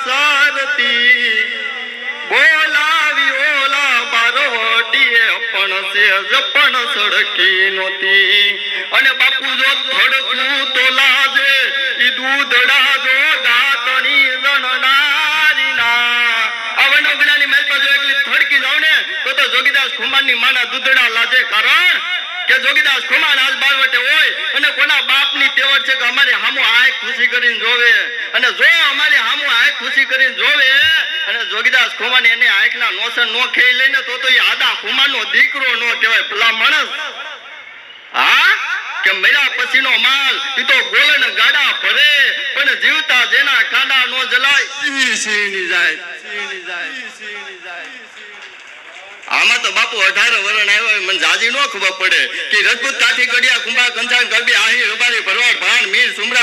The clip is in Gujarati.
સરતી બોલાવી ઓલા બારવટીએ પણ સેજ પણ સડકી નહોતી અને બાપુ જો ધડકું તો લાજે ઈ દૂધડા જો દાતણી જણનારી ના આવન ઓગણાની મેલ પર જો એકલી ધડકી જાવ ને તો જોગીદાસ ખુમાનની માના દૂધડા લાજે કારણ કે જોગીદાસ ખુમાન આજ બારવટે હોય અને કોના બાપની તેવડ છે કે અમારી હામુ આય ખુશી કરીને જોવે અને જો અમારી હામુ આય ખુશી કરીને જોવે અને જોગીદાસ ખુમાન એને આંખના નોસન નો ખેઈ લઈને તો એ આદા ખુમાનનો દીકરો નો કહેવાય ભલા માણસ હા કે મેરા પછીનો માલ ઈ તો ગોલન ગાડા ભરે પણ જીવતા જેના કાંડા નો જલાય ઈ સીની જાય આમાં તો બાપુ 18 વર્ષ આવ્યો મને જાજી નો ખબર પડે કે રજપૂત કાઠી કડિયા કુંભા કંચાણ ગરબી આહી રબારી ભરવાડ ભાણ મીર સુમરા